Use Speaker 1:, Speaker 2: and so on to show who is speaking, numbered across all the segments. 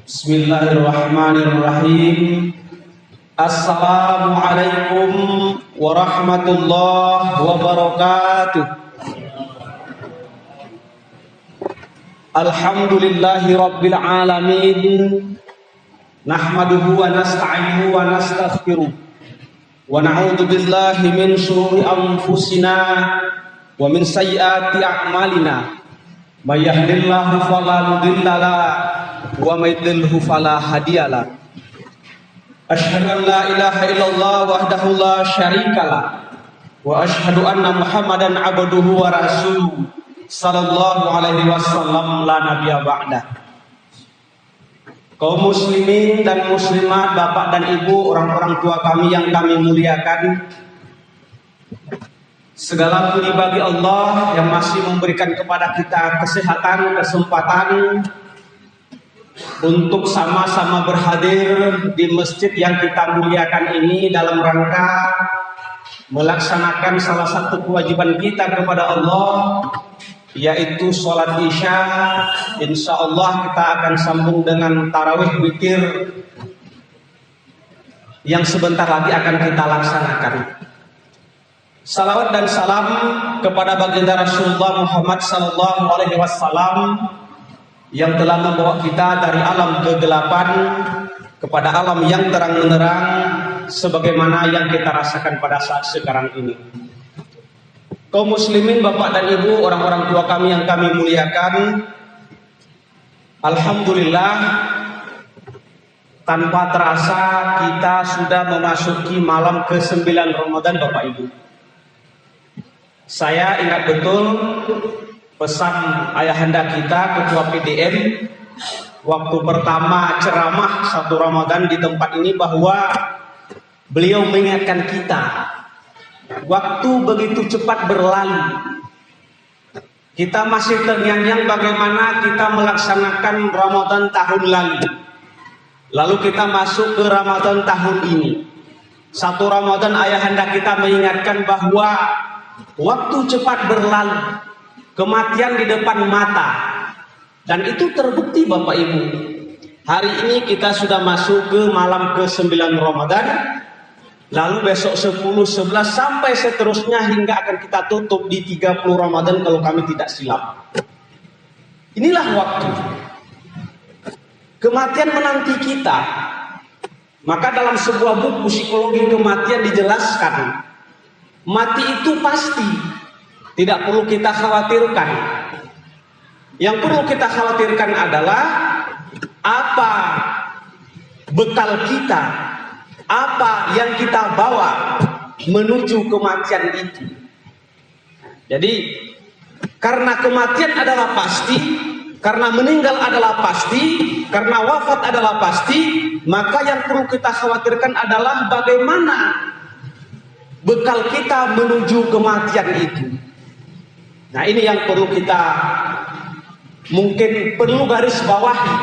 Speaker 1: Bismillahirrahmanirrahim. Assalamualaikum warahmatullahi wabarakatuh. Alhamdulillahi rabbil alamin. Nahmaduhu wa nasta'inuhu wa nastaghfiruh. Wa na'udzu billahi min shururi anfusina wa min sayyiati a'malina. May yahdihillahu fala mudilla lahu wa may yudlilhu fala hadiyalah. Asyhadu an la ilaha illallah wahdahu la syarikalah wa asyhadu anna Muhammadan abduhu wa rasuluhu sallallahu alaihi wasallam la nabiyya ba'da. Kaum muslimin dan muslimat, bapak dan ibu, orang-orang tua kami yang kami muliakan, segala puji bagi Allah yang masih memberikan kepada kita kesehatan, kesempatan untuk sama-sama berhadir di masjid yang kita muliakan ini dalam rangka melaksanakan salah satu kewajiban kita kepada Allah, yaitu sholat isya. Insya Allah kita akan sambung dengan tarawih witir yang sebentar lagi akan kita laksanakan. Salawat dan salam kepada baginda Rasulullah Muhammad sallallahu alaihi wasallam yang telah membawa kita dari alam kegelapan kepada alam yang terang menerang sebagaimana yang kita rasakan pada saat sekarang ini. Kaum muslimin, bapak dan ibu, orang-orang tua kami yang kami muliakan, alhamdulillah tanpa terasa kita sudah memasuki malam ke-9 Ramadan, bapak ibu. Saya ingat betul pesan ayahanda kita, ketua PDM, waktu pertama ceramah 1 Ramadan di tempat ini, bahwa beliau mengingatkan kita, waktu begitu cepat berlalu. Kita masih terngiang-ngiang bagaimana kita melaksanakan Ramadan tahun lalu kita masuk ke Ramadan tahun ini. 1 Ramadan ayahanda kita mengingatkan bahwa waktu cepat berlalu, kematian di depan mata, dan itu terbukti bapak ibu. Hari ini kita sudah masuk ke malam ke-9 Ramadan, lalu besok 10, 11 sampai seterusnya hingga akan kita tutup di 30 Ramadan kalau kami tidak silap. Inilah waktu kematian menanti kita. Maka dalam sebuah buku psikologi kematian dijelaskan, mati itu pasti, tidak perlu kita khawatirkan. Yang perlu kita khawatirkan adalah apa bekal kita, apa yang kita bawa menuju kematian itu. Jadi karena kematian adalah pasti, karena meninggal adalah pasti, karena wafat adalah pasti, maka yang perlu kita khawatirkan adalah bagaimana bekal kita menuju kematian itu. Nah, ini yang perlu kita mungkin perlu garis bawahi,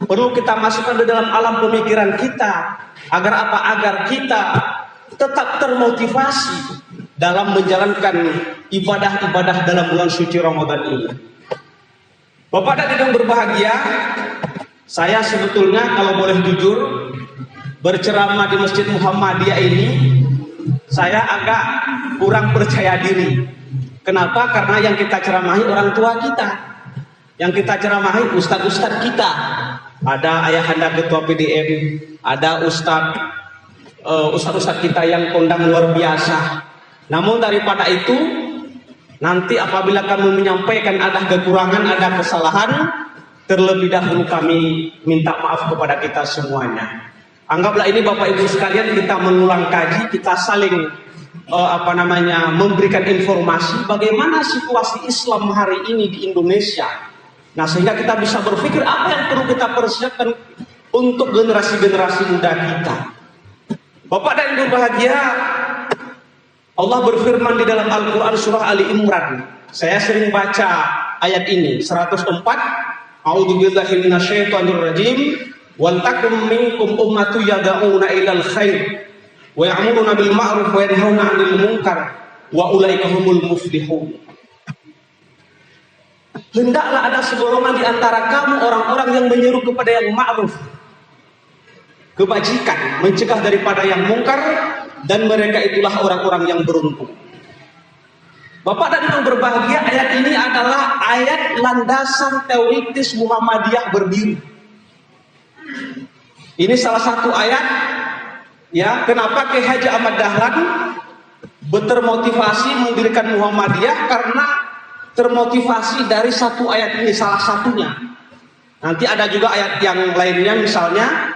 Speaker 1: perlu kita masukkan di dalam alam pemikiran kita, agar apa? Agar kita tetap termotivasi dalam menjalankan ibadah-ibadah dalam bulan suci Ramadan ini. Bapak dan Ibu berbahagia, saya sebetulnya kalau boleh jujur, berceramah di Masjid Muhammadiyah ini saya agak kurang percaya diri. Kenapa? Karena yang kita ceramahi orang tua kita, yang kita ceramahi ustadz-ustadz kita. Ada ayahanda ketua PDM, ada ustadz-ustadz kita yang kondang luar biasa. Namun daripada itu, nanti apabila kami menyampaikan ada kekurangan, ada kesalahan, terlebih dahulu kami minta maaf kepada kita semuanya. Anggaplah ini bapak ibu sekalian, kita mengulang kaji, kita saling memberikan informasi bagaimana situasi Islam hari ini di Indonesia. Nah, sehingga kita bisa berpikir apa yang perlu kita persiapkan untuk generasi-generasi muda kita. Bapak dan Ibu bahagia, Allah berfirman di dalam Al-Quran surah Ali Imran. Saya sering baca ayat ini, 104. A'udzubillahi minasyaitonir rajim. Wal takum minkum ummatu yad'una ilal khair wa ya'muruna bil ma'ruf wa yanhauna 'anil munkar wa ulaika humul muflihun. hendaklah ada segolongan di antara kamu orang-orang yang menyeru kepada yang ma'ruf, kebajikan, mencegah daripada yang mungkar, dan mereka itulah orang-orang yang beruntung. Bapak dan Ibu berbahagia, ayat ini adalah ayat landasan teoritis Muhammadiyah berdiri. Ini salah satu ayat, ya, kenapa Kiai Haji Ahmad Dahlan termotivasi mendirikan Muhammadiyah, karena termotivasi dari satu ayat ini, salah satunya. Nanti ada juga ayat yang lainnya, misalnya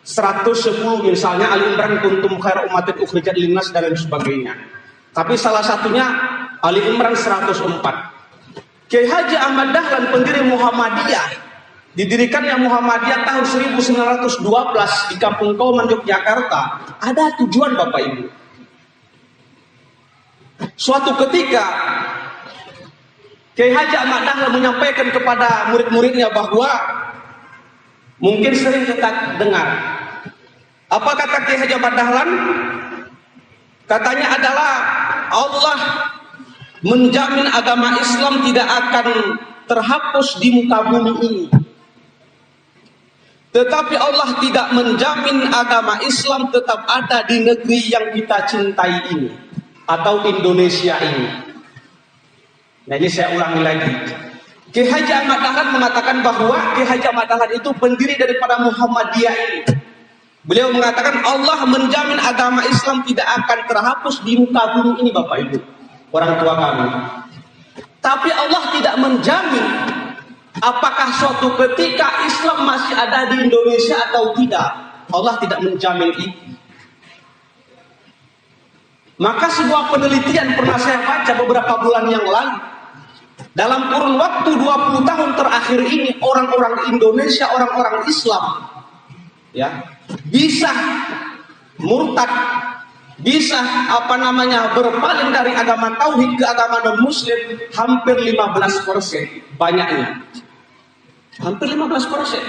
Speaker 1: 110, misalnya Ali Imran kuntum khairu ummatin ukhrijat linnas dan lain sebagainya. Tapi salah satunya Ali Imran 104. Kiai Haji Ahmad Dahlan pendiri Muhammadiyah, didirikannya Muhammadiyah tahun 1912 di Kampung Kauman, Yogyakarta, ada tujuan Bapak Ibu. Suatu ketika Kiai Haji Ahmad Dahlan menyampaikan kepada murid-muridnya bahwa mungkin sering kita dengar. Apa kata Kiai Haji Ahmad Dahlan? Katanya adalah Allah menjamin agama Islam tidak akan terhapus di muka bumi ini. Tetapi Allah tidak menjamin agama Islam tetap ada di negeri yang kita cintai ini, atau Indonesia ini. Nah, ini saya ulangi lagi. Kiai Haji Ahmad Dahlan mengatakan bahwa Kiai Haji Ahmad Dahlan itu pendiri daripada Muhammadiyah ini. Beliau mengatakan Allah menjamin agama Islam tidak akan terhapus di muka bumi ini, Bapak Ibu, orang tua kami. Tapi Allah tidak menjamin apakah suatu ketika Islam masih ada di Indonesia atau tidak. Allah tidak menjamin itu. Maka sebuah penelitian pernah saya baca beberapa bulan yang lalu. Dalam kurun waktu 20 tahun terakhir ini, orang-orang Indonesia, orang-orang Islam, ya, bisa murtad, bisa berpaling dari agama tauhid ke agama non-muslim hampir 15%, banyaknya. Hampir 15%.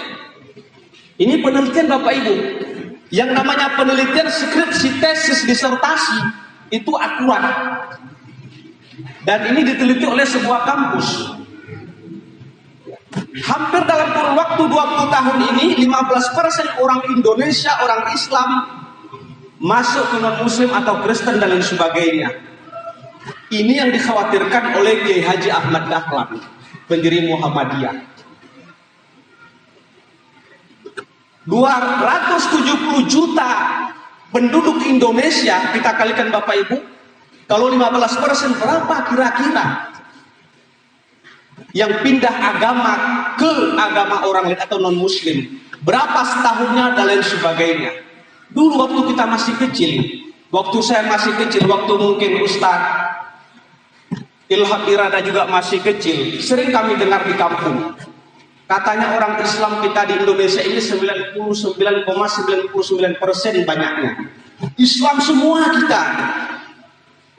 Speaker 1: Ini penelitian Bapak Ibu. Yang namanya penelitian skripsi, tesis, disertasi itu akurat. Dan ini diteliti oleh sebuah kampus. Hampir dalam kurun waktu 20 tahun ini 15% orang Indonesia, orang Islam masuk ke non-muslim atau Kristen dan lain sebagainya. Ini yang dikhawatirkan oleh Kiai Haji Ahmad Dahlan, pendiri Muhammadiyah. 270 juta penduduk Indonesia, kita kalikan Bapak Ibu, kalau 15% berapa kira-kira yang pindah agama ke agama orang lain atau non-muslim? Berapa setahunnya dan lain sebagainya. Dulu waktu kita masih kecil, waktu saya masih kecil, waktu mungkin Ustadz Ilham Irada juga masih kecil, sering kami dengar di kampung. Katanya orang Islam kita di Indonesia ini 99,99% banyaknya. Islam semua kita.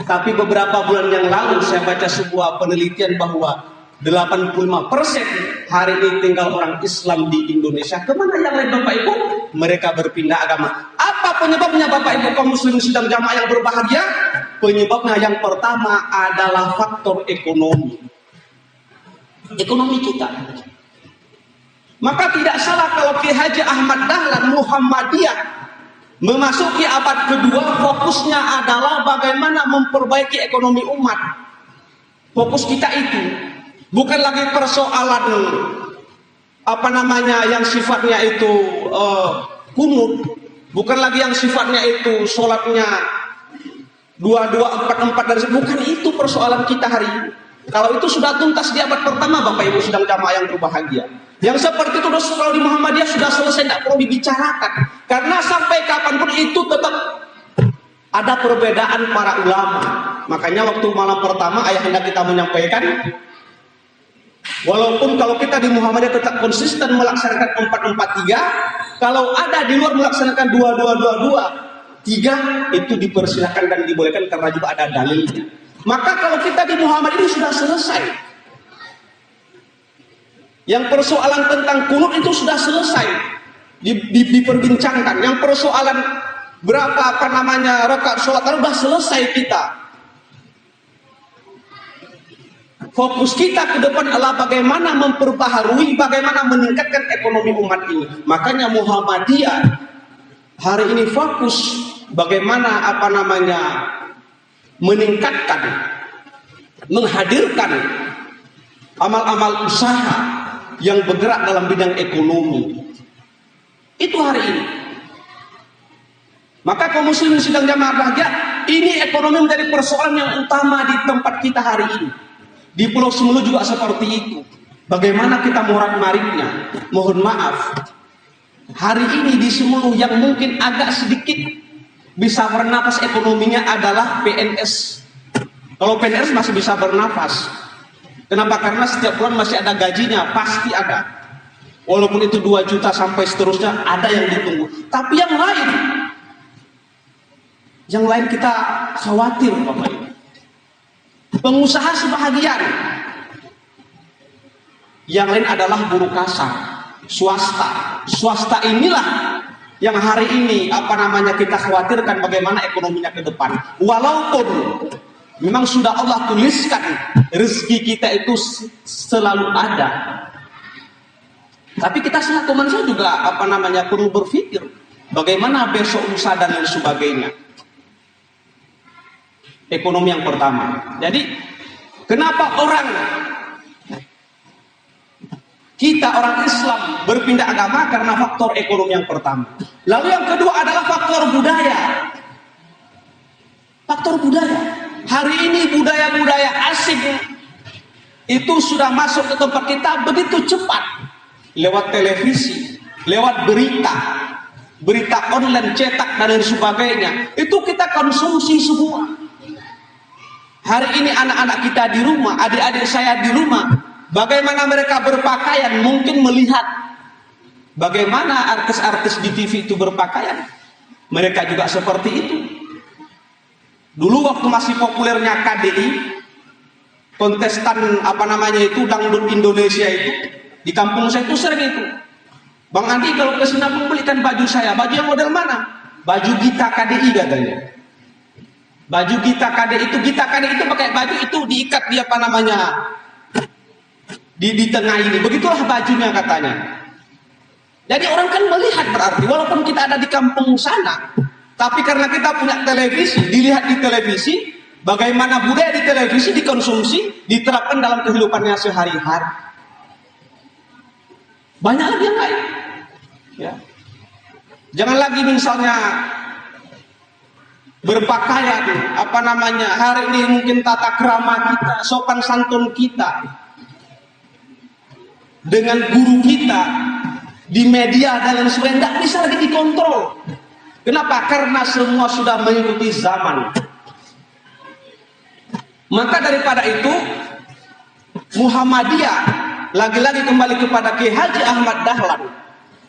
Speaker 1: Tapi beberapa bulan yang lalu saya baca sebuah penelitian bahwa 85% hari ini tinggal orang Islam di Indonesia. Kemana yang lain Bapak Ibu? Mereka berpindah agama. Apa penyebabnya Bapak Ibu kaum muslimin sidang jamaah yang berbahagia? Penyebabnya yang pertama adalah faktor ekonomi. Ekonomi kita. Maka tidak salah kalau Kiai Haji Ahmad Dahlan Muhammadiyah memasuki abad kedua, fokusnya adalah bagaimana memperbaiki ekonomi umat. Fokus kita itu bukan lagi persoalan yang sifatnya itu kunut, bukan lagi yang sifatnya itu sholatnya 2244 dan bukan itu persoalan kita hari ini. Kalau itu sudah tuntas di abad pertama, Bapak Ibu sedang jamaah yang berbahagia. Yang seperti itu kalau di Muhammadiyah sudah selesai, tidak perlu dibicarakan. Karena sampai kapanpun itu tetap ada perbedaan para ulama. Makanya waktu malam pertama ayahanda kita menyampaikan, walaupun kalau kita di Muhammadiyah tetap konsisten melaksanakan 443, kalau ada di luar melaksanakan 2222, 3 itu dipersilakan dan dibolehkan karena juga ada dalilnya. Maka kalau kita di Muhammadiyah ini sudah selesai. Yang persoalan tentang kunut itu sudah selesai diperbincangkan. Yang persoalan berapa rakaat sholat sudah selesai kita. Fokus kita ke depan adalah bagaimana memperbaharui, bagaimana meningkatkan ekonomi umat ini. Makanya Muhammadiyah hari ini fokus bagaimana meningkatkan, menghadirkan amal-amal usaha yang bergerak dalam bidang ekonomi. Itu hari ini. Maka kaum muslimin sidang jamaah bahagia, ini ekonomi menjadi persoalan yang utama di tempat kita hari ini. Di Pulau Sumulu juga seperti itu. Bagaimana kita morat-maritnya? Mohon maaf, hari ini di Sumulu yang mungkin agak sedikit bisa bernafas ekonominya adalah PNS. Kalau PNS masih bisa bernafas. Kenapa? Karena setiap bulan masih ada gajinya, pasti ada. Walaupun itu 2 juta sampai seterusnya, ada yang ditunggu. Tapi yang lain kita khawatir, Bapak Ibu. Pengusaha sebahagian, yang lain adalah buruh kasar, swasta inilah yang hari ini kita khawatirkan bagaimana ekonominya ke depan. Walaupun memang sudah Allah tuliskan rezeki kita itu selalu ada, tapi kita selaku manusia juga perlu berpikir bagaimana besok, lusa dan lain sebagainya. Ekonomi yang pertama. Jadi kenapa orang Islam berpindah agama? Karena faktor ekonomi yang pertama. Lalu yang kedua adalah faktor budaya. Faktor budaya. Hari ini budaya-budaya asing itu sudah masuk ke tempat kita begitu cepat. Lewat televisi, lewat berita online, cetak dan lain sebagainya. Itu kita konsumsi semua. Hari ini anak-anak kita di rumah, adik-adik saya di rumah, bagaimana mereka berpakaian, mungkin melihat bagaimana artis-artis di TV itu berpakaian. Mereka juga seperti itu. Dulu waktu masih populernya KDI, kontestan dangdut Indonesia itu, di kampung saya itu sering itu. Bang Andi kalau ke Sinabung belikan baju saya, baju yang model mana? Baju Gita KDI katanya. Baju Gita KDI itu pakai baju itu diikat di tengah ini. Begitulah bajunya katanya. Jadi orang kan melihat, berarti walaupun kita ada di kampung sana, tapi karena kita punya televisi, dilihat di televisi, bagaimana budaya di televisi dikonsumsi, diterapkan dalam kehidupannya sehari-hari. Banyak lagi yang lain. Ya. Jangan lagi misalnya berpakaian, hari ini mungkin tata krama kita, sopan santun kita dengan guru kita di media dan lain sebagainya tidak bisa lagi dikontrol. Kenapa? Karena semua sudah mengikuti zaman. Maka daripada itu Muhammadiyah lagi-lagi kembali kepada Kiai Haji Ahmad Dahlan,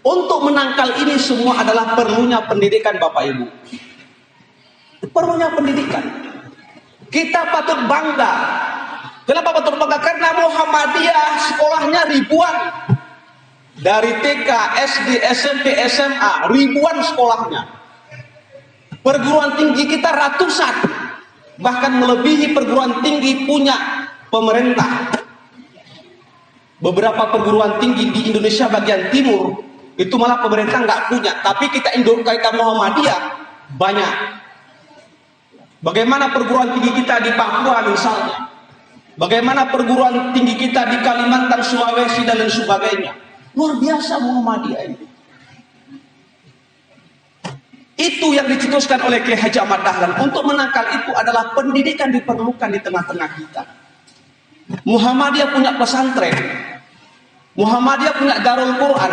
Speaker 1: untuk menangkal ini semua adalah perlunya pendidikan, Bapak Ibu. Perlunya pendidikan. Kita patut bangga. Kenapa patut bangga? Karena Muhammadiyah sekolahnya ribuan. Dari TK, SD, SMP, SMA, ribuan sekolahnya. Perguruan tinggi kita ratusan. Bahkan melebihi perguruan tinggi punya pemerintah. Beberapa perguruan tinggi di Indonesia bagian timur itu malah pemerintah nggak punya. Tapi kita Muhammadiyah banyak. Bagaimana perguruan tinggi kita di Papua misalnya, bagaimana perguruan tinggi kita di Kalimantan, Sulawesi dan lain sebagainya. Luar biasa Muhammadiyah ini. Itu yang dicetuskan oleh Kiai Haji Ahmad Dahlan. Untuk menangkal itu adalah pendidikan diperlukan di tengah-tengah kita. Muhammadiyah punya pesantren, Muhammadiyah punya Darul Quran.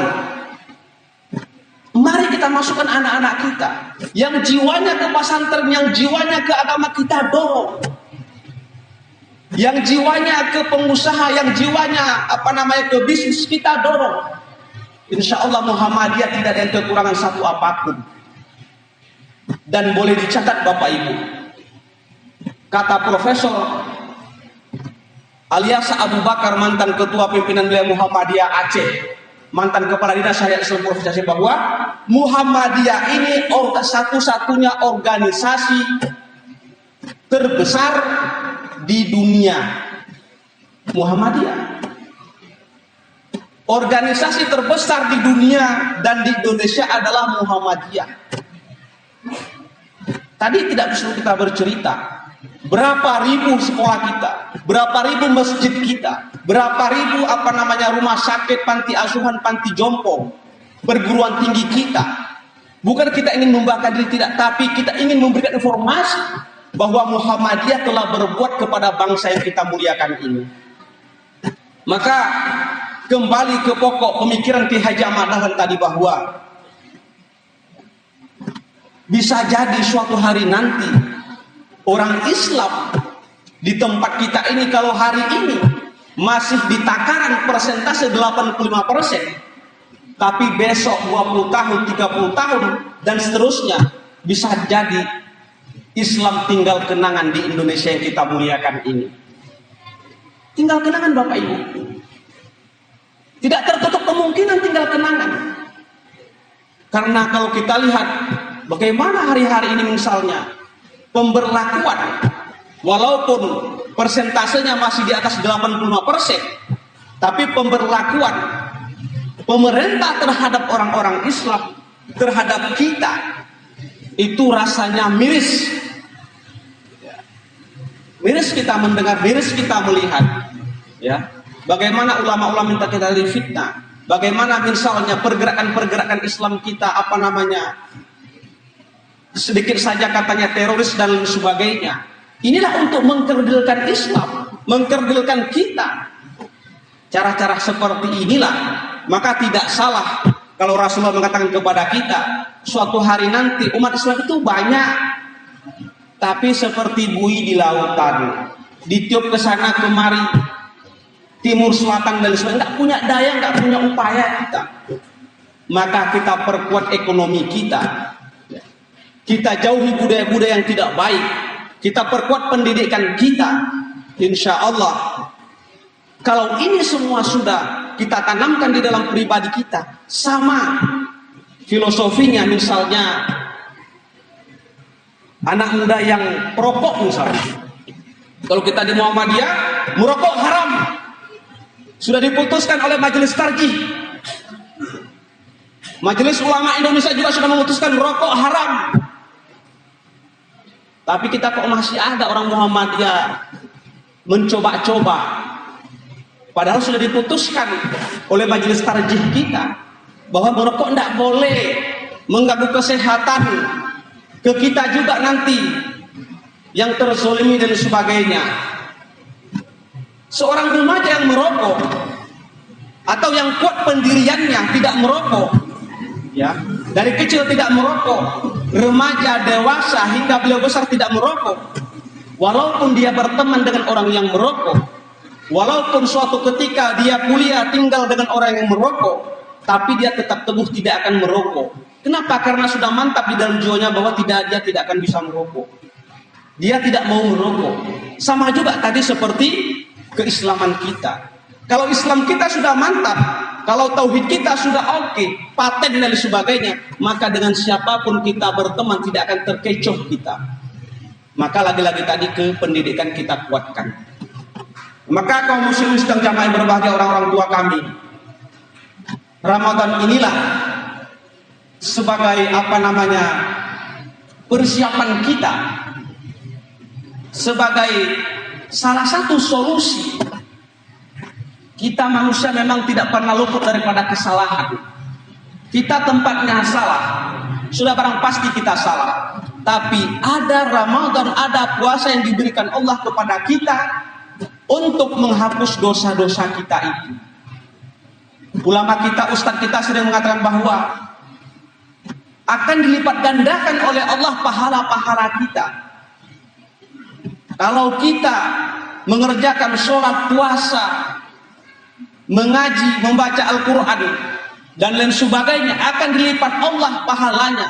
Speaker 1: Mari kita masukkan anak-anak kita yang jiwanya ke pesantren, yang jiwanya ke agama, kita dorong. Yang jiwanya ke pengusaha, yang jiwanya ke bisnis, kita dorong. Insya Allah Muhammadiyah tidak ada yang kekurangan satu apapun. Dan boleh dicatat Bapak Ibu, kata Profesor Aliasa Abu Bakar, mantan ketua pimpinan wilayah Muhammadiyah Aceh, mantan kepala dinas syariat Islam Provinsi Aceh, bahwa Muhammadiyah ini satu-satunya organisasi terbesar di dunia Muhammadiyah. Organisasi terbesar di dunia dan di Indonesia adalah Muhammadiyah. Tadi tidak perlu kita bercerita berapa ribu sekolah kita, berapa ribu masjid kita, berapa ribu rumah sakit, panti asuhan, panti jompo, perguruan tinggi kita. Bukan kita ingin membanggakan diri, tidak, tapi kita ingin memberikan informasi bahwa Muhammadiyah telah berbuat kepada bangsa yang kita muliakan ini. Maka kembali ke pokok pemikiran Ki Haji Ahmad Dahlan tadi, bahwa bisa jadi suatu hari nanti orang Islam di tempat kita ini, kalau hari ini masih di takaran persentase 85%, tapi besok 20 tahun, 30 tahun, dan seterusnya, bisa jadi Islam tinggal kenangan di Indonesia yang kita muliakan ini. Tinggal kenangan Bapak Ibu. Tidak tertutup kemungkinan tinggal kenangan. Karena kalau kita lihat bagaimana hari-hari ini misalnya pemberlakuan, walaupun persentasenya masih di atas 85%, tapi pemberlakuan pemerintah terhadap orang-orang Islam, terhadap kita, itu rasanya miris. Miris kita mendengar, miris kita melihat, ya, bagaimana ulama-ulama minta kita difitnah, bagaimana misalnya pergerakan-pergerakan Islam kita sedikit saja katanya teroris dan lain sebagainya. Inilah untuk mengkerdilkan Islam, mengkerdilkan kita. Cara-cara seperti inilah, maka tidak salah kalau Rasulullah mengatakan kepada kita, suatu hari nanti umat Islam itu banyak, tapi seperti buih di lautan, ditiup ke sana kemari, timur selatan dan sebagainya, nggak punya daya, nggak punya upaya kita. Maka kita perkuat ekonomi kita, kita jauhi budaya-budaya yang tidak baik, kita perkuat pendidikan kita. Insya Allah, kalau ini semua sudah kita tanamkan di dalam pribadi kita, sama filosofinya misalnya anak muda yang perokok misalnya. Kalau kita di Muhammadiyah, merokok haram. Sudah diputuskan oleh Majelis Tarjih. Majelis Ulama Indonesia juga sudah memutuskan merokok haram. Tapi kita kok masih ada orang Muhammadiyah mencoba-coba. Padahal sudah diputuskan oleh Majelis Tarjih kita bahwa merokok tidak boleh, mengganggu kesehatan ke kita juga nanti yang terzolimi dan sebagainya. Seorang remaja yang merokok atau yang kuat pendiriannya tidak merokok, ya, dari kecil tidak merokok, remaja, dewasa hingga beliau besar tidak merokok, walaupun dia berteman dengan orang yang merokok, walaupun suatu ketika dia kuliah tinggal dengan orang yang merokok, tapi dia tetap teguh tidak akan merokok. Kenapa? Karena sudah mantap di dalam jiwanya bahwa dia tidak akan bisa merokok. Dia tidak mau merokok. Sama juga tadi seperti keislaman kita. Kalau Islam kita sudah mantap, kalau tauhid kita sudah oke, paten dan sebagainya, maka dengan siapapun kita berteman tidak akan terkecoh kita. Maka lagi-lagi tadi ke pendidikan kita kuatkan. Maka kaum muslimin sedang jamaah yang berbahagia, orang-orang tua kami, Ramadan inilah sebagai persiapan kita, sebagai salah satu solusi. Kita manusia memang tidak pernah luput daripada kesalahan. Kita tempatnya salah, sudah barang pasti kita salah. Tapi ada Ramadan, ada puasa yang diberikan Allah kepada kita untuk menghapus dosa-dosa kita itu. Ulama kita, ustadz kita sering mengatakan bahwa akan dilipat gandakan oleh Allah pahala-pahala kita kalau kita mengerjakan sholat, puasa, mengaji, membaca Al-Quran dan lain sebagainya. Akan dilipat Allah pahalanya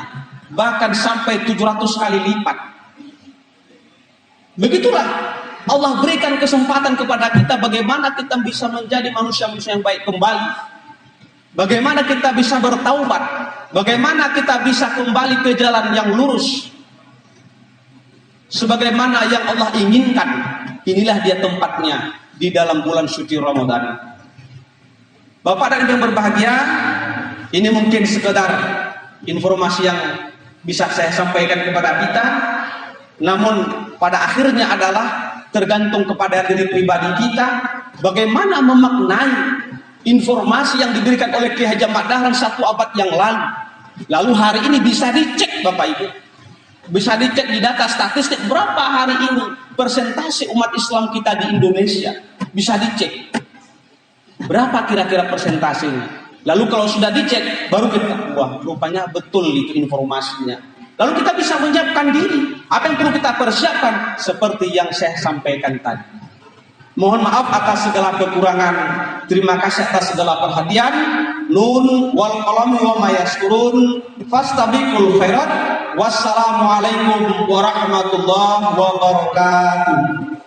Speaker 1: bahkan sampai 700 kali lipat. Begitulah Allah berikan kesempatan kepada kita bagaimana kita bisa menjadi manusia-manusia yang baik kembali, bagaimana kita bisa bertaubat, bagaimana kita bisa kembali ke jalan yang lurus sebagaimana yang Allah inginkan. Inilah dia tempatnya. di dalam bulan suci Ramadan. Bapak dan Ibu yang berbahagia, ini mungkin sekedar informasi yang bisa saya sampaikan kepada kita, namun pada akhirnya adalah tergantung kepada diri pribadi kita bagaimana memaknai informasi yang diberikan oleh Ki Haji Ahmad Dahlan 1 abad yang lalu. Lalu hari ini bisa dicek Bapak Ibu, bisa dicek di data statistik berapa hari ini persentase umat Islam kita di Indonesia, bisa dicek berapa kira-kira persentasenya. Lalu kalau sudah dicek baru kita, wah rupanya betul itu informasinya. Lalu kita bisa menyiapkan diri, apa yang perlu kita persiapkan seperti yang saya sampaikan tadi. Mohon maaf atas segala kekurangan. Terima kasih atas segala perhatian. Nun wal qalam wa ma yasturun. Fastabiqul khairat. Wassalamualaikum warahmatullahi wabarakatuh.